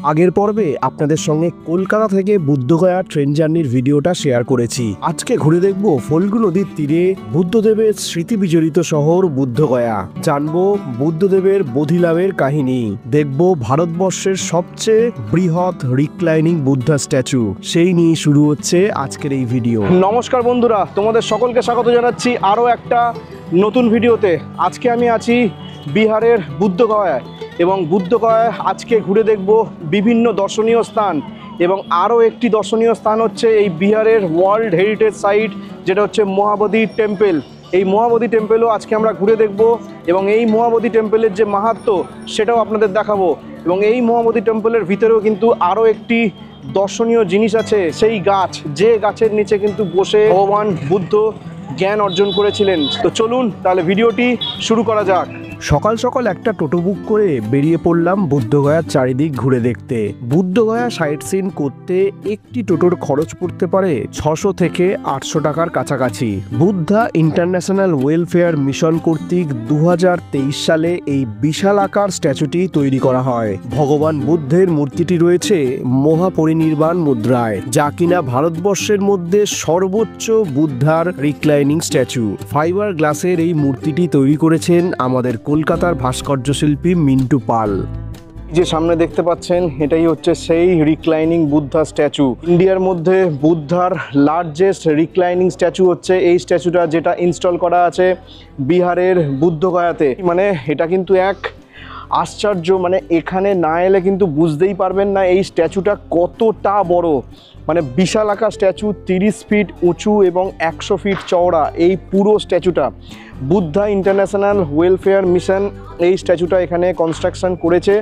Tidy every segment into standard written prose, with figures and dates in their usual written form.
আগের পর্বে আপনাদের সঙ্গে কলকাতা থেকে বুদ্ধগয়া ট্রেন জার্নির ভিডিওটা শেয়ার করেছি। আজকে ঘুরে দেখব ফল্গু নদীর তীরে বুদ্ধদেবের স্মৃতি বিজড়িত শহর বুদ্ধগয়া। জানবো বুদ্ধদেবের বোধিলাভের কাহিনী, দেখব ভারতবর্ষের সবচেয়ে বৃহৎ রিক্লাইনিং বুদ্ধা স্ট্যাচু। সেই নিয়ে শুরু হচ্ছে আজকের এই ভিডিও। নমস্কার বন্ধুরা, তোমাদের সকলকে স্বাগত জানাচ্ছি আরও একটা নতুন ভিডিওতে। আজকে আমি আছি বিহারের বুদ্ধগয়ায় এবং বুদ্ধগয়ায় আজকে ঘুরে দেখব বিভিন্ন দর্শনীয় স্থান এবং আরও একটি দর্শনীয় স্থান হচ্ছে এই বিহারের ওয়ার্ল্ড হেরিটেজ সাইট, যেটা হচ্ছে মহাবোধি টেম্পল। এই মহাবোধি টেম্পলও আজকে আমরা ঘুরে দেখব এবং এই মহাবোধি টেম্পলের যে মাহাত্ম্য সেটাও আপনাদের দেখাবো। এবং এই মহাবোধি টেম্পলের ভিতরেও কিন্তু আরও একটি দর্শনীয় জিনিস আছে, সেই গাছ, যে গাছের নিচে কিন্তু বসে ভগবান বুদ্ধ জ্ঞান অর্জন করেছিলেন। তো চলুন তাহলে ভিডিওটি শুরু করা যাক। সকাল সকাল একটা টোটো বুক করে বেরিয়ে পড়লাম বুদ্ধগয়ার চারিদিক ঘুরে দেখতে। বুদ্ধগয়া সাইট সিন করতে একটি টোটোর খরচ পড়তে পারে 600 থেকে 800 টাকার কাছাকাছি। বুদ্ধা ইন্টারন্যাশনাল ওয়েলফেয়ার মিশন কর্তৃক 2023 সালে এই বিশাল আকার স্ট্যাচুটি তৈরি করা হয়। ভগবান বুদ্ধের মূর্তিটি রয়েছে মহাপরিনির্বাণ মুদ্রায়, যা কিনা ভারতবর্ষের মধ্যে সর্বোচ্চ বুদ্ধার রিক্লাইনিং স্ট্যাচু। ফাইবার গ্লাসের এই মূর্তিটি তৈরি করেছেন আমাদের কলকাতার ভাস্কর্য শিল্পী মিন্টু পাল। যে সামনে দেখতে পাচ্ছেন এটাই হচ্ছে সেই রিক্লাইনিং বুদ্ধা স্ট্যাচু। ইন্ডিয়ার মধ্যে বুদ্ধার লার্জেস্ট রিক্লাইনিং স্ট্যাচু হচ্ছে এই স্ট্যাচুটা, যেটা ইনস্টল করা আছে বিহারের বুদ্ধগয়াতে। মানে এটা কিন্তু এক আশ্চর্য, মানে এখানে না এলে কিন্তু বুঝতেই পারবেন না এই স্ট্যাচুটা কতটা বড়। মানে বিশাল আকার স্ট্যাচু, 30 ফিট উঁচু এবং 100 ফিট চওড়া এই পুরো স্ট্যাচুটা। বুদ্ধা ইন্টারন্যাশনাল ওয়েলফেয়ার মিশন এই স্ট্যাচুটা এখানে কনস্ট্রাকশন করেছে,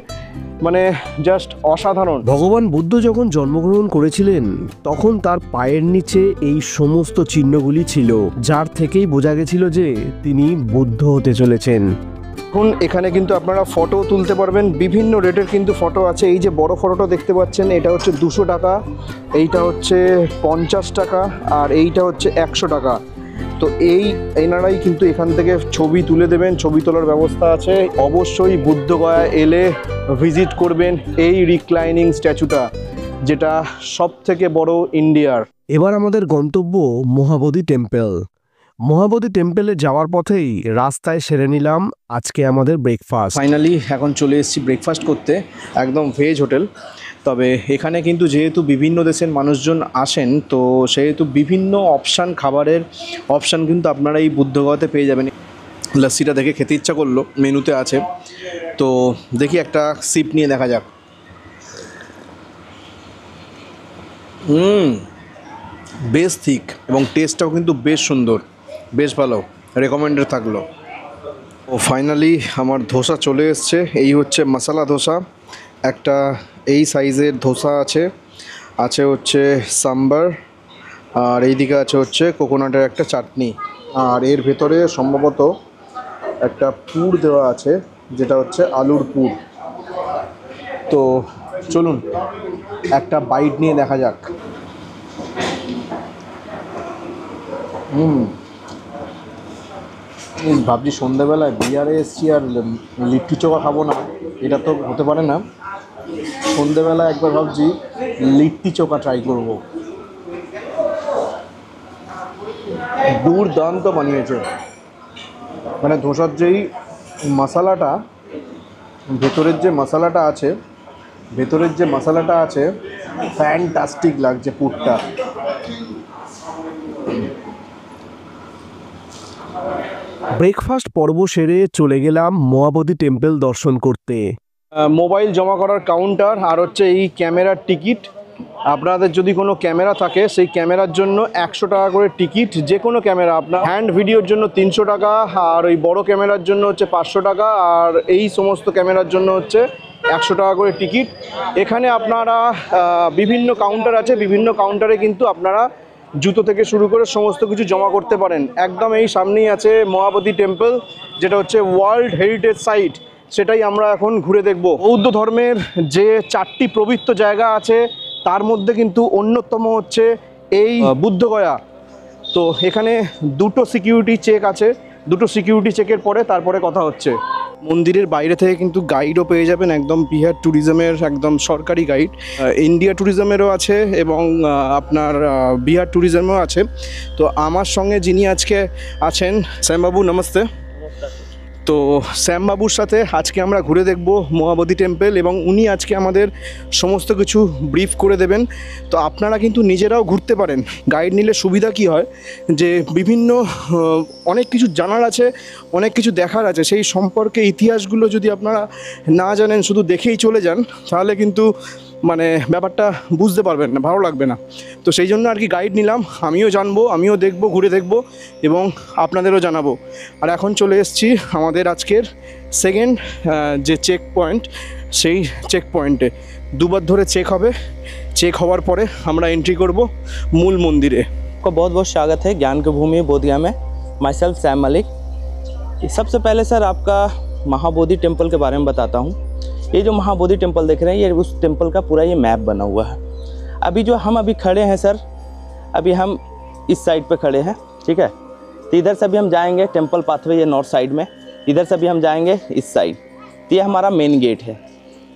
মানে জাস্ট অসাধারণ। ভগবান বুদ্ধ যখন জন্মগ্রহণ করেছিলেন তখন তার পায়ের নিচে এই সমস্ত চিহ্নগুলি ছিল, যার থেকেই বোঝা গেছিল যে তিনি বুদ্ধ হতে চলেছেন। এখন এখানে কিন্তু আপনারা ফটো তুলতে পারবেন, বিভিন্ন রেটের কিন্তু ফটো আছে। এই যে বড় ফটোটা দেখতে পাচ্ছেন এটা হচ্ছে 200 টাকা, এইটা হচ্ছে 50 টাকা, আর এইটা হচ্ছে 100 টাকা। তো এনারাই কিন্তু এখান থেকে ছবি তুলে দেবেন, ছবি তোলার ব্যবস্থা আছে। অবশ্যই বুদ্ধগয়া এলে ভিজিট করবেন এই রিক্লাইনিং স্ট্যাচুটা, যেটা সব থেকে বড় ইন্ডিয়ার। এবার আমাদের গন্তব্য মহাবোধি টেম্পল। মহাবোধি টেম্পলে যাওয়ার পথেই রাস্তায় সেরে নিলাম আজকে আমাদের ব্রেকফাস্ট। ফাইনালি এখন চলে এসেছি ব্রেকফাস্ট করতে, একদম ভেজ হোটেল। তবে এখানে কিন্তু যেহেতু বিভিন্ন দেশের মানুষজন আসেন, তো সেহেতু বিভিন্ন খাবারের অপশান কিন্তু আপনারা এই বুদ্ধগয়াতে পেয়ে যাবেন। লস্যিটা দেখে খেতে ইচ্ছা করলো, মেনুতে আছে। তো দেখি একটা সিপ নিয়ে দেখা যাক। বেশ থিক এবং টেস্টটাও কিন্তু বেশ সুন্দর, বেশ ভালো, রেকমেন্ডেড থাকলো। ও ফাইনালি আমার ধোসা চলে এসছে। এই হচ্ছে মশলা ধোসা, একটা এই সাইজের ধোসা আছে হচ্ছে সাম্বার, আর এইদিকে আছে হচ্ছে কোকোনাটের একটা চাটনি, আর এর ভেতরে সম্ভবত একটা পুর দেওয়া আছে, যেটা হচ্ছে আলুর পুর। তো চলুন একটা বাইট নিয়ে দেখা যাক। ভাবছি সন্ধ্যাবেলায় বিহারে এসছি আর লিট্টি চোখা খাবো না, এটা তো হতে পারে না। সন্ধ্যাবেলা একবার ভাবছি লিট্টি চোখা ট্রাই করব। দুর্দান্ত বানিয়েছে, মানে ধোসার যেই মশলাটা, ভেতরের যে মশলাটা আছে ফ্যান্টাস্টিক লাগছে পুরটা। ব্রেকফাস্ট পর্ব সেরে চলে গেলাম মহাবোধি টেম্পল দর্শন করতে। মোবাইল জমা করার কাউন্টার আর হচ্ছে এই ক্যামেরার টিকিট। আপনাদের যদি কোনো ক্যামেরা থাকে সেই ক্যামেরার জন্য 100 টাকা করে টিকিট, যে কোনো ক্যামেরা। আপনার হ্যান্ড ভিডিওর জন্য 300 টাকা, আর ওই বড় ক্যামেরার জন্য হচ্ছে 500 টাকা, আর এই সমস্ত ক্যামেরার জন্য হচ্ছে 100 টাকা করে টিকিট। এখানে আপনারা বিভিন্ন কাউন্টার আছে, বিভিন্ন কাউন্টারে কিন্তু আপনারা জুতো থেকে শুরু করে সমস্ত কিছু জমা করতে পারেন। একদম এই সামনেই আছে মহাবোধি টেম্পল, যেটা হচ্ছে ওয়ার্ল্ড হেরিটেজ সাইট, সেটাই আমরা এখন ঘুরে দেখব। বৌদ্ধ ধর্মের যে 4টি পবিত্র জায়গা আছে তার মধ্যে কিন্তু অন্যতম হচ্ছে এই বুদ্ধগয়া। তো এখানে 2টো সিকিউরিটি চেক আছে, 2টো সিকিউরিটি চেকের পরে তারপরে কথা হচ্ছে। মন্দিরের বাইরে থেকে কিন্তু গাইডও পেয়ে যাবেন, একদম বিহার ট্যুরিজমের একদম সরকারি গাইড। ইন্ডিয়া ট্যুরিজমেরও আছে এবং আপনার বিহার ট্যুরিজমেও আছে। তো আমার সঙ্গে যিনি আজকে আছেন, শ্যামবাবু নমস্তে। তো শ্যামবাবুর সাথে আজকে আমরা ঘুরে দেখব মহাবোধি টেম্পল এবং উনি আজকে আমাদের সমস্ত কিছু ব্রিফ করে দেবেন। তো আপনারা কিন্তু নিজেরাও ঘুরতে পারেন। গাইড নিলে সুবিধা কি হয় যে বিভিন্ন অনেক কিছু জানার আছে, অনেক কিছু দেখার আছে, সেই সম্পর্কে ইতিহাসগুলো যদি আপনারা না জানেন, শুধু দেখেই চলে যান, তাহলে কিন্তু মানে ব্যাপারটা বুঝতে পারবেন না, ভালো লাগবে না। তো সেই জন্য আর কি গাইড নিলাম, আমিও জানবো, আমিও দেখব, ঘুরে দেখব এবং আপনাদেরও জানাবো। আর এখন চলে এসেছি আমাদের আজকের সেকেন্ড যে চেক পয়েন্ট, সেই চেক পয়েন্টে দুবার ধরে চেক হবে। চেक হওয়ার পরে আমরা एंट्री করব मूल मंदिरे। आपका बहुत बहुत स्वागत है ज्ञान की भूमि बोधगया में। My self Sam Malik. सबसे पहले सर आपका महाबोधि टेम्पल के बारे में बताता हूँ। ये जो महाबोधि टेम्पल देख रहे हैं, ये उस टेम्पल का पूरा ये मैप बना हुआ है। अभी जो हम खड़े हैं सर, अभी हम इस साइड पे खड़े हैं, ठीक है। तो इधर से भी हम जाएंगे टेम्पल पाथवे, ये नॉर्थ साइड में, इधर से भी हम जाएंगे इस साइड। तो ये हमारा मेन गेट है।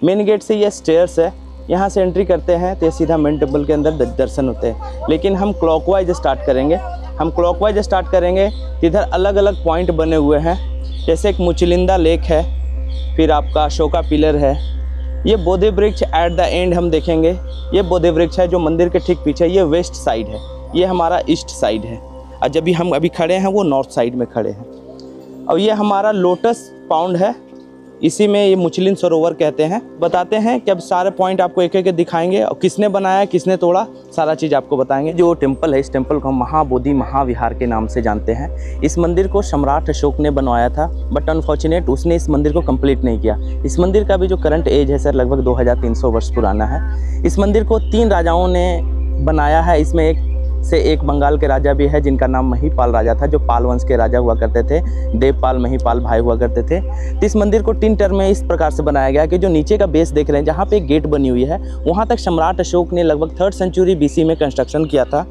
मेन गेट से ये स्टेयर्स है, यहाँ से एंट्री करते हैं तो सीधा मेन टेम्पल के अंदर दर्शन होते हैं। लेकिन हम क्लॉकवाइज स्टार्ट करेंगे। हम क्लॉकवाइज स्टार्ट करेंगे तो इधर अलग अलग पॉइंट बने हुए हैं, जैसे एक मुचलिंदा लेक है, फिर आपका अशोका पिलर है, ये बोधि वृक्ष एट द एंड हम देखेंगे। ये बोधि वृक्ष है जो मंदिर के ठीक पीछे, ये वेस्ट साइड है, ये हमारा ईस्ट साइड है। और जब भी हम अभी खड़े हैं वो नॉर्थ साइड में खड़े हैं। और ये हमारा लोटस पाउंड है, इसी में ये मुचलिन सरोवर कहते हैं। बताते हैं कि अब सारे पॉइंट आपको एक एक दिखाएंगे और किसने बनाया, किसने तोड़ा, सारा चीज़ आपको बताएंगे। जो टेम्पल है, इस टेम्पल को हम महाबोधि महाविहार के नाम से जानते हैं। इस मंदिर को सम्राट अशोक ने बनवाया था, बट अनफॉर्चुनेट उसने इस मंदिर को कंप्लीट नहीं किया। इस मंदिर का भी जो करंट एज है सर, लगभग 2300 वर्ष पुराना है। इस मंदिर को 3 राजाओं ने बनाया है। इसमें एक बंगाल के राजा भी है जिनका नाम महिपाल राजा था, जो पाल वंश के राजा हुआ करते थे। देवपाल महिपाल भाई हुआ करते थे। तो इस मंदिर को 3 टर्म में इस प्रकार से बनाया गया कि जो नीचे का बेस देख रहे हैं, जहाँ पे एक गेट बनी हुई है, वहाँ तक सम्राट अशोक ने लगभग 3rd सेंचुरी BC में कंस्ट्रक्शन किया था।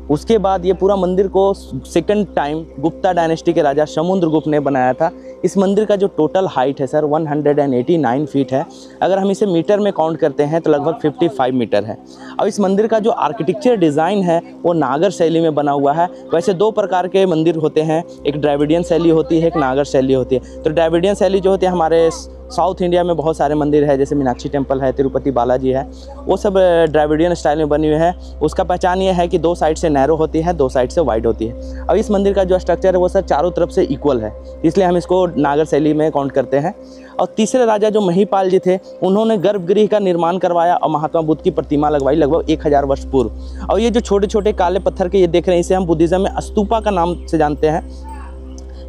उसके बाद ये पूरा मंदिर को सेकंड टाइम गुप्ता डायनेस्टी के राजा समुद्रगुप्त ने बनाया था। इस मंदिर का जो टोटल हाइट है सर 189 फीट है। अगर हम इसे मीटर में काउंट करते हैं तो लगभग 55 मीटर है। और इस मंदिर का जो आर्किटेक्चर डिज़ाइन है वो नागर शैली में बना हुआ है। वैसे 2 प्रकार के मंदिर होते हैं, एक द्रविडियन शैली होती है, एक नागर शैली होती है। तो द्रविडियन शैली जो होती है, हमारे साउथ इंडिया में बहुत सारे मंदिर है, जैसे मीनाक्षी टेम्पल है, तिरुपति बालाजी है, वो सब द्रविडियन स्टाइल में बनी हुई है। उसका पहचान ये है कि 2 साइड से नैरो होती है, 2 साइड से वाइड होती है। अब इस मंदिर का जो स्ट्रक्चर है वो सर चारों तरफ से इक्वल है, इसलिए हम इसको नागर शैली में काउंट करते हैं। और तीसरे राजा जो महिपाल जी थे, उन्होंने गर्भगृह का निर्माण करवाया और महात्मा बुद्ध की प्रतिमा लगवाई लगभग 1000 वर्ष पूर्व। और ये जो छोटे छोटे काले पत्थर के ये देख रहे हैं, इसे हम बुद्धिज़्म में स्तूपा का नाम से जानते हैं।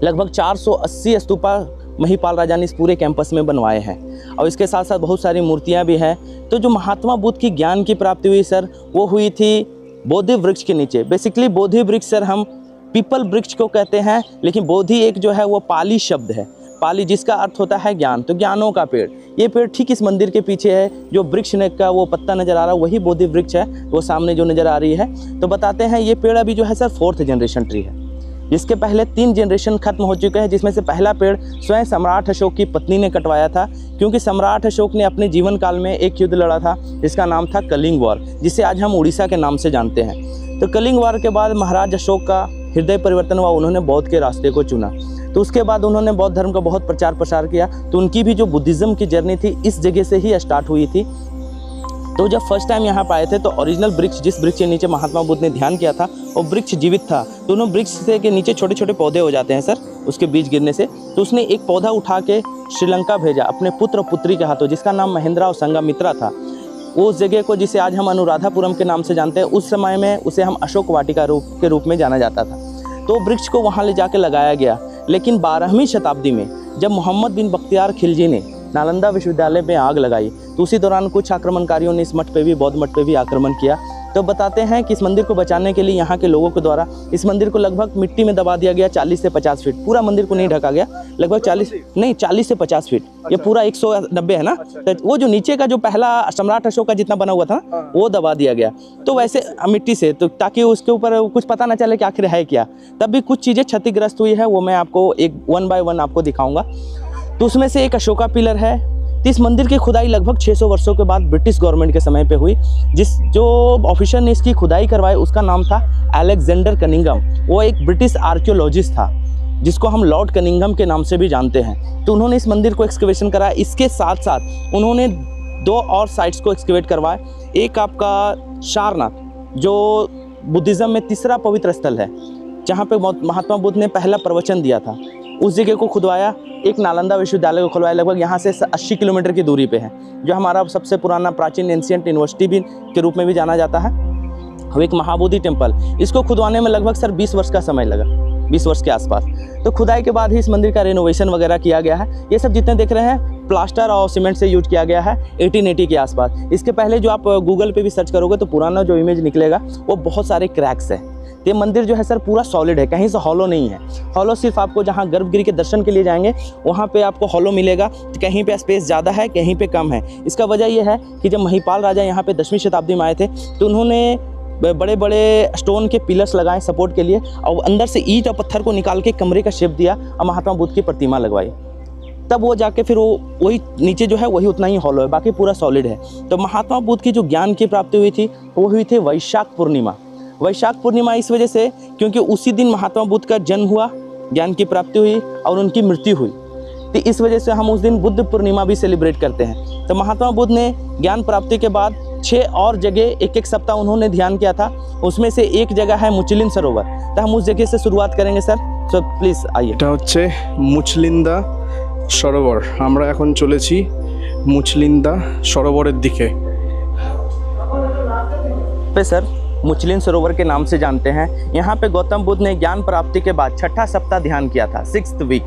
लगभग 480 स्तूपा महिपाल राजा ने इस पूरे कैंपस में बनवाए हैं। और इसके साथ साथ बहुत सारी मूर्तियां भी हैं। तो जो महात्मा बुद्ध की ज्ञान की प्राप्ति हुई सर, वो हुई थी बोधि वृक्ष के नीचे। बेसिकली बोधि वृक्ष सर हम पीपल वृक्ष को कहते हैं, लेकिन बोधि एक जो है वो पाली शब्द है, पाली जिसका अर्थ होता है ज्ञान, तो ज्ञानों का पेड़। ये पेड़ ठीक इस मंदिर के पीछे है। जो वृक्ष का वो पत्ता नज़र आ रहा है वही बोधि वृक्ष है, वो सामने जो नज़र आ रही है। तो बताते हैं ये पेड़ अभी जो है सर 4th जनरेशन ट्री है, जिसके पहले 3 जनरेशन खत्म हो चुके हैं। जिसमें से पहला पेड़ स्वयं सम्राट अशोक की पत्नी ने कटवाया था, क्योंकि सम्राट अशोक ने अपने जीवन काल में एक युद्ध लड़ा था जिसका नाम था कलिंग वॉर, जिसे आज हम उड़ीसा के नाम से जानते हैं। तो कलिंग वॉर के बाद महाराज अशोक का हृदय परिवर्तन हुआ, उन्होंने बौद्ध के रास्ते को चुना। तो उसके बाद उन्होंने बौद्ध धर्म का बहुत प्रचार प्रसार किया। तो उनकी भी जो बुद्धिज़्म की जर्नी थी इस जगह से ही स्टार्ट हुई थी। तो जब फर्स्ट टाइम यहाँ पर आए थे तो ओरिजिनल वृक्ष, जिस वृक्ष के नीचे महात्मा बुद्ध ने ध्यान किया था, वो वृक्ष जीवित था। तो उन वृक्ष से के नीचे छोटे छोटे पौधे हो जाते हैं सर, उसके बीज गिरने से। तो उसने एक पौधा उठा के श्रीलंका भेजा अपने पुत्र पुत्री के हाथों, जिसका नाम महेंद्रा और संघमित्रा था। उस जगह को जिसे आज हम अनुराधापुरम के नाम से जानते हैं, उस समय में उसे हम अशोक वाटिका के रूप में जाना जाता था। तो वृक्ष को वहाँ ले जाके लगाया गया। लेकिन 12वीं शताब्दी में जब मोहम्मद बिन बख्तियार खिलजी ने नालंदा विश्वविद्यालय में आग लगाई, तो उसी दौरान कुछ आक्रमणकारियों ने इस मठ पे भी, बौद्ध मठ पे भी आक्रमण किया। तो बताते हैं कि इस मंदिर को बचाने के लिए यहाँ के लोगों के द्वारा इस मंदिर को लगभग मिट्टी में दबा दिया गया 40 से 50 फीट। पूरा मंदिर को नहीं ढका गया, लगभग 40 से 50 फीट। ये पूरा 190 है ना। तो वो जो नीचे का जो पहला सम्राट अशोक का जितना बना हुआ था वो दबा दिया गया, तो वैसे मिट्टी से, तो ताकि उसके ऊपर कुछ पता ना चले कि आखिर है क्या। तब भी कुछ चीज़ें क्षतिग्रस्त हुई है, वो मैं आपको एक 1 बाय 1 आपको दिखाऊंगा। तो उसमें से एक अशोका पिलर है। तो इस मंदिर की खुदाई लगभग 600 वर्षों के बाद ब्रिटिश गवर्नमेंट के समय पे हुई। जो ऑफिसर ने इसकी खुदाई करवाई उसका नाम था अलेक्जेंडर कनिंघम। वो एक ब्रिटिश आर्कियोलॉजिस्ट था जिसको हम लॉर्ड कनिंघम के नाम से भी जानते हैं। तो उन्होंने इस मंदिर को एक्सकवेशन करा। इसके साथ साथ उन्होंने 2 और साइट्स को एक्सकवेट करवाए। एक आपका सारनाथ जो बुद्धिज़्म में तीसरा पवित्र स्थल है, जहाँ पे महात्मा बुद्ध ने पहला प्रवचन दिया था, उस जगह को खुदवाया। एक नालंदा विश्वविद्यालय को खुलवाया, लगभग यहाँ से 80 किलोमीटर की दूरी पे है, जो हमारा सबसे पुराना प्राचीन एंशिएंट यूनिवर्सिटी भी के रूप में भी जाना जाता है। और एक महाबोधि टेम्पल, इसको खुदवाने में लगभग सर 20 वर्ष का समय लगा, 20 वर्ष के आसपास। तो खुदाई के बाद ही इस मंदिर का रेनोवेशन वगैरह किया गया है। ये सब जितने देख रहे हैं प्लास्टर और सीमेंट से यूज किया गया है 1880 के आसपास। इसके पहले जो आप गूगल पे भी सर्च करोगे तो पुराना जो इमेज निकलेगा वो बहुत सारे क्रैक्स है। ये मंदिर जो है सर पूरा सॉलिड है, कहीं से हॉलो नहीं है। हॉलो सिर्फ आपको जहाँ गर्भगृह के दर्शन के लिए जाएंगे वहाँ पे आपको हॉलो मिलेगा। कहीं पे स्पेस ज़्यादा है, कहीं पे कम है। इसका वजह यह है कि जब महिपाल राजा यहाँ पे 10वीं शताब्दी में आए थे तो उन्होंने बड़े बड़े स्टोन के पिलर्स लगाए सपोर्ट के लिए, और अंदर से ईंट और पत्थर को निकाल के कमरे का शेप दिया और महात्मा बुद्ध की प्रतिमा लगवाई। तब वो जाके फिर वो वही नीचे जो है वही उतना ही हॉलो है, बाकी पूरा सॉलिड है। तो महात्मा बुद्ध की जो ज्ञान की प्राप्ति हुई थी वो हुई थी वैशाख पूर्णिमा। वैशाख पूर्णिमा इस वजह से क्योंकि उसी दिन महात्मा बुद्ध का जन्म हुआ, ज्ञान की प्राप्ति हुई और उनकी मृत्यु हुई। तो इस वजह से हम उस दिन बुद्ध पूर्णिमा भी सेलिब्रेट करते हैं। तो महात्मा बुद्ध ने ज्ञान प्राप्ति के बाद 6 और जगह एक सप्ताह उन्होंने ध्यान किया था। उसमें से एक जगह है मुचलिन सरोवर। तो हम उस जगह से शुरुआत करेंगे सर। सो प्लीज़ आइए। এটা হচ্ছে মুচলিন্দা সরোবর। আমরা এখন চলেছি মুচলিন্দা সরোবরের দিকে। पे सर मुचलिन सरोवर के नाम से जानते हैं। यहाँ पे गौतम बुद्ध ने ज्ञान प्राप्ति के बाद 6ठा सप्ताह ध्यान किया था, 6th वीक।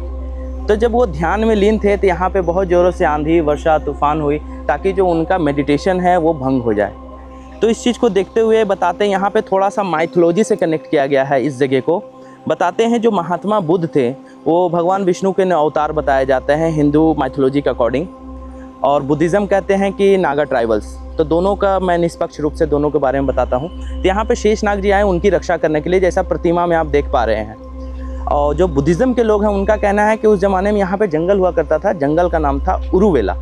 तो जब वो ध्यान में लीन थे तो यहाँ पे बहुत ज़ोरों से आंधी वर्षा तूफान हुई ताकि जो उनका मेडिटेशन है वो भंग हो जाए। तो इस चीज़ को देखते हुए बताते हैं यहाँ पे थोड़ा सा माइथोलॉजी से कनेक्ट किया गया है। इस जगह को बताते हैं जो महात्मा बुद्ध थे वो भगवान विष्णु के अवतार बताए जाते हैं हिंदू माइथोलॉजी के अकॉर्डिंग, और बुद्धिज़्म कहते हैं कि नागा ट्राइबल्स। तो दोनों का मैं निष्पक्ष रूप से दोनों के बारे में बताता हूँ। तो यहाँ पे शेषनाग जी आए उनकी रक्षा करने के लिए, जैसा प्रतिमा में आप देख पा रहे हैं। और जो बुद्धिज़्म के लोग हैं उनका कहना है कि उस ज़माने में यहाँ पे जंगल हुआ करता था, जंगल का नाम था उरुवेला।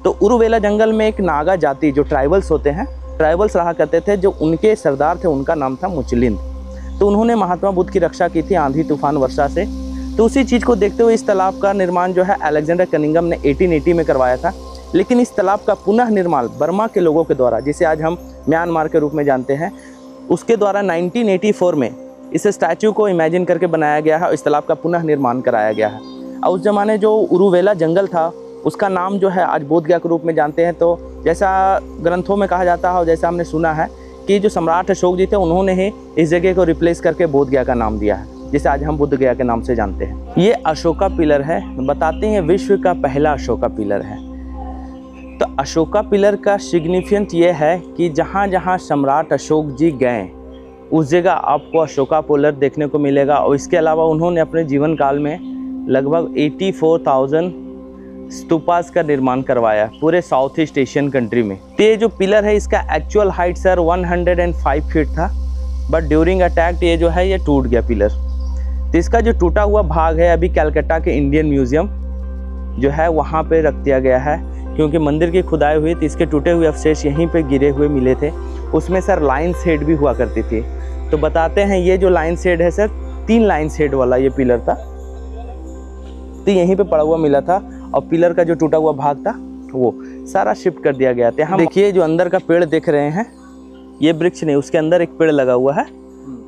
तो उरुवेला जंगल में एक नागा जाति जो ट्राइबल्स होते हैं, ट्राइबल्स रहा करते थे, जो उनके सरदार थे उनका नाम था मुचलिंद। तो उन्होंने महात्मा बुद्ध की रक्षा की थी आंधी तूफान वर्षा से। तो उसी चीज़ को देखते हुए इस तालाब का निर्माण जो है अलेक्जेंडर कनिंघम ने 1880 में करवाया था। लेकिन इस तालाब का पुनः निर्माण बर्मा के लोगों के द्वारा, जिसे आज हम म्यांमार के रूप में जानते हैं, उसके द्वारा 1984 में इस स्टैचू को इमेजिन करके बनाया गया है और इस तालाब का पुनः निर्माण कराया गया है। और उस ज़माने जो उरुवेला जंगल था उसका नाम जो है आज बोधगया के रूप में जानते हैं। तो जैसा ग्रंथों में कहा जाता है और जैसा हमने सुना है कि जो सम्राट अशोक जी थे उन्होंने ही इस जगह को रिप्लेस करके बोधगया का नाम दिया है, जिसे आज हम बुद्ध गया के नाम से जानते हैं। ये अशोका पिलर है, बताते हैं विश्व का पहला अशोका पिलर है। तो अशोका पिलर का सिग्निफिकेंट ये है कि जहाँ जहाँ सम्राट अशोक जी गए उस जगह आपको अशोका पिलर देखने को मिलेगा। और इसके अलावा उन्होंने अपने जीवन काल में लगभग 84,000 स्तूपास का निर्माण करवाया पूरे साउथ ईस्ट एशियन कंट्री में। तो ये जो पिलर है इसका एक्चुअल हाइट सर 105 फीट था, बट ड्यूरिंग अटैक ये जो है ये टूट गया पिलर। तो इसका जो टूटा हुआ भाग है अभी कलकत्ता के इंडियन म्यूजियम जो है वहाँ पे रख दिया गया है, क्योंकि मंदिर की खुदाई हुई तो इसके टूटे हुए अवशेष यहीं पे गिरे हुए मिले थे। उसमें सर लाइन शेड भी हुआ करती थी। तो बताते हैं ये जो लाइन शेड है सर 3 लाइन शेड वाला ये पिलर था, तो यहीं पे पड़ा हुआ मिला था। और पिलर का जो टूटा हुआ भाग था वो सारा शिफ्ट कर दिया गया था। हम देखिए जो अंदर का पेड़ देख रहे हैं ये वृक्ष नहीं, उसके अंदर एक पेड़ लगा हुआ है।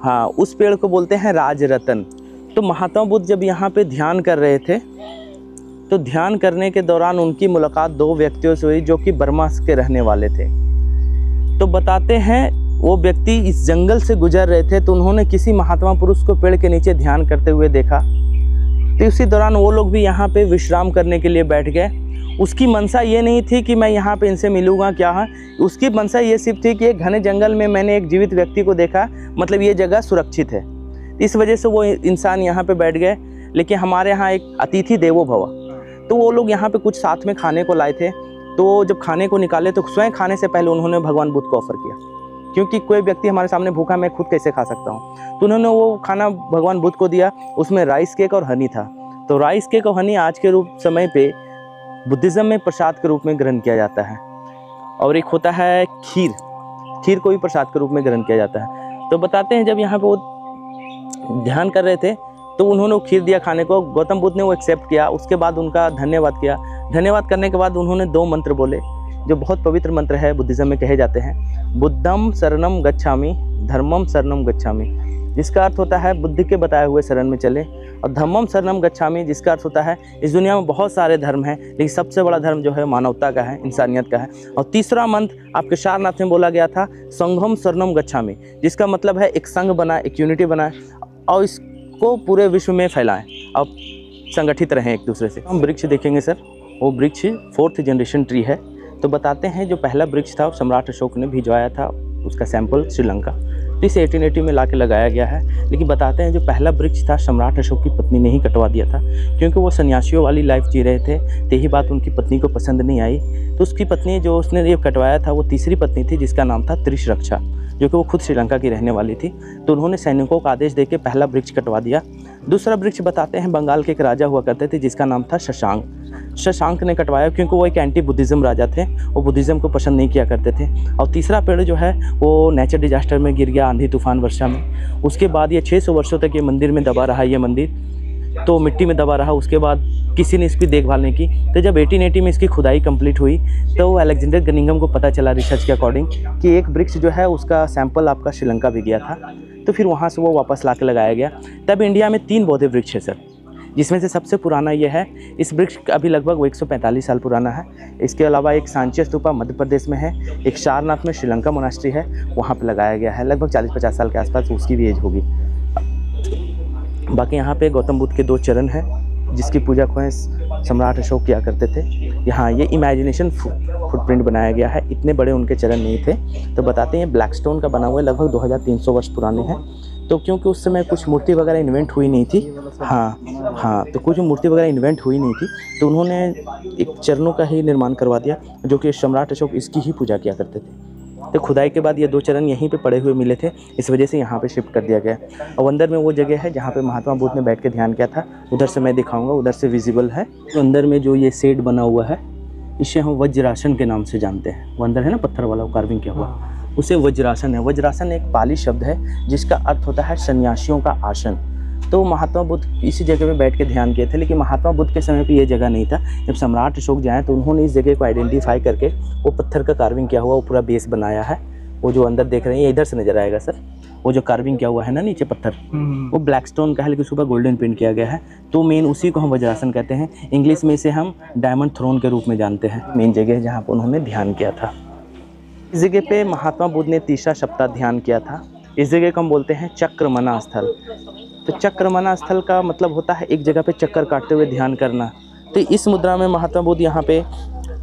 हाँ, उस पेड़ को बोलते हैं राजरतन। तो महात्मा बुद्ध जब यहाँ पे ध्यान कर रहे थे तो ध्यान करने के दौरान उनकी मुलाकात 2 व्यक्तियों से हुई जो कि बर्मा के रहने वाले थे। तो बताते हैं वो व्यक्ति इस जंगल से गुजर रहे थे तो उन्होंने किसी महात्मा पुरुष को पेड़ के नीचे ध्यान करते हुए देखा। तो उसी दौरान वो लोग भी यहाँ पे विश्राम करने के लिए बैठ गए। उसकी मंशा ये नहीं थी कि मैं यहाँ पे इनसे मिलूँगा क्या है, उसकी मंशा ये सिर्फ थी कि एक घने जंगल में मैंने एक जीवित व्यक्ति को देखा, मतलब ये जगह सुरक्षित है। इस वजह से वो इंसान यहाँ पे बैठ गए। लेकिन हमारे यहाँ एक अतिथि देवो भव, तो वो लोग यहाँ पे कुछ साथ में खाने को लाए थे। तो जब खाने को निकाले तो स्वयं खाने से पहले उन्होंने भगवान बुद्ध को ऑफर किया, क्योंकि कोई व्यक्ति हमारे सामने भूखा मैं खुद कैसे खा सकता हूँ। तो उन्होंने वो खाना भगवान बुद्ध को दिया, उसमें राइस केक और हनी था। तो राइस केक और हनी आज के रूप समय पे बुद्धिज़्म में प्रसाद के रूप में ग्रहण किया जाता है। और एक होता है खीर को भी प्रसाद के रूप में ग्रहण किया जाता है। तो बताते हैं जब यहाँ पे वो ध्यान कर रहे थे तो उन्होंने वो खीर दिया खाने को, गौतम बुद्ध ने वो एक्सेप्ट किया। उसके बाद उनका धन्यवाद किया। धन्यवाद करने के बाद उन्होंने 2 मंत्र बोले जो बहुत पवित्र मंत्र है, बुद्धिज़्म में कहे जाते हैं। बुद्धम शरणम गच्छामि, धर्मम शरणम गच्छामि, जिसका अर्थ होता है बुद्ध के बताए हुए शरण में चले, और धम्मम शरणम गच्छामि जिसका अर्थ होता है इस दुनिया में बहुत सारे धर्म हैं लेकिन सबसे बड़ा धर्म जो है मानवता का है, इंसानियत का है। और तीसरा मंत्र आपके सारनाथ में बोला गया था संघम शरणम गच्छामि, जिसका मतलब है एक संघ बनाए, एक यूनिटी बनाए और इसको पूरे विश्व में फैलाएं और संगठित रहें एक दूसरे से। हम वृक्ष देखेंगे सर, वो वृक्ष 4th जनरेशन ट्री है। तो बताते हैं जो पहला वृक्ष था सम्राट अशोक ने भिजवाया था उसका सैंपल श्रीलंका, तो इसे 1880 में ला के लगाया गया है। लेकिन बताते हैं जो पहला वृक्ष था सम्राट अशोक की पत्नी ने ही कटवा दिया था, क्योंकि वो सन्यासियों वाली लाइफ जी रहे थे। तो यही बात उनकी पत्नी को पसंद नहीं आई, तो उसकी पत्नी जो उसने ये कटवाया था वो तीसरी पत्नी थी जिसका नाम था त्रिशरक्षा, जो कि वो खुद श्रीलंका की रहने वाली थी। तो उन्होंने सैनिकों को आदेश देकर पहला वृक्ष कटवा दिया। दूसरा वृक्ष बताते हैं बंगाल के एक राजा हुआ करते थे जिसका नाम था शशांक। शशांक ने कटवाया क्योंकि वो एक एंटी बुद्धिज़्म राजा थे, वो बुद्धिज़्म को पसंद नहीं किया करते थे। और तीसरा पेड़ जो है वो नेचर डिजास्टर में गिर गया, आंधी तूफान वर्षा में। उसके बाद ये 600 वर्षों तक ये मंदिर में दबा रहा, ये मंदिर तो मिट्टी में दबा रहा। उसके बाद किसी ने इसकी देखभाल नहीं की। तो जब 1880 में इसकी खुदाई कंप्लीट हुई तो अलेक्जेंडर गनिंघम को पता चला रिसर्च के अकॉर्डिंग कि एक वृक्ष जो है उसका सैंपल आपका श्रीलंका भी गया था। तो फिर वहाँ से वो वापस ला के लगाया गया। तब इंडिया में 3 बौद्ध वृक्ष है सर, जिसमें से सबसे पुराना ये है। इस वृक्ष अभी लगभग 145 साल पुराना है। इसके अलावा एक सांची स्तूपा मध्य प्रदेश में है, एक सारनाथ में श्रीलंका मोनास्ट्री है, वहाँ पे लगाया गया है। लगभग 40-50 साल के आसपास उसकी भी एज होगी। बाकी यहाँ पे गौतम बुद्ध के 2 चरण हैं जिसकी पूजा को सम्राट अशोक किया करते थे। यहाँ ये इमेजिनेशन फुटप्रिंट बनाया गया है, इतने बड़े उनके चरण नहीं थे। तो बताते हैं ब्लैक स्टोन का बना हुआ है, लगभग 2300 वर्ष पुराने हैं। तो क्योंकि उस समय कुछ मूर्ति वगैरह इन्वेंट हुई नहीं थी, हाँ, तो कुछ मूर्ति वगैरह इन्वेंट हुई नहीं थी, तो उन्होंने एक चरणों का ही निर्माण करवा दिया, जो कि सम्राट अशोक इसकी ही पूजा किया करते थे। तो खुदाई के बाद ये 2 चरण यहीं पे पड़े हुए मिले थे, इस वजह से यहाँ पे शिफ्ट कर दिया गया। और अंदर में वो जगह है जहाँ पे महात्मा बुद्ध ने बैठ के ध्यान किया था, उधर से मैं दिखाऊंगा, उधर से विजिबल है। तो अंदर में जो ये शेड बना हुआ है इसे हम वज्रासन के नाम से जानते हैं। वो अंदर है ना पत्थर वाला, वो कार्विंग किया हुआ, उसे वज्रासन है। वज्रासन एक पाली शब्द है जिसका अर्थ होता है सन्यासियों का आसन। तो महात्मा बुद्ध इसी जगह पे बैठ के ध्यान किए थे, लेकिन महात्मा बुद्ध के समय पे ये जगह नहीं था। जब सम्राट अशोक जाए तो उन्होंने इस जगह को आइडेंटिफाई करके वो पत्थर का कार्विंग किया हुआ वो पूरा बेस बनाया है। वो जो अंदर देख रहे हैं ये इधर से नजर आएगा सर, वो जो कार्विंग किया हुआ है ना नीचे पत्थर, वो ब्लैक स्टोन का है, लेकिन सुबह गोल्डन पेंट किया गया है। तो मेन उसी को हम वज्रासन कहते हैं। इंग्लिश में इसे हम डायमंड थ्रोन के रूप में जानते हैं। मेन जगह जहाँ पर उन्होंने ध्यान किया था, इस जगह पे महात्मा बुद्ध ने तीसरा सप्ताह ध्यान किया था। इस जगह को हम बोलते हैं चक्रमना स्थल। तो चक्रमना स्थल का मतलब होता है एक जगह पे चक्कर काटते हुए ध्यान करना। तो इस मुद्रा में महात्मा बुद्ध यहाँ पे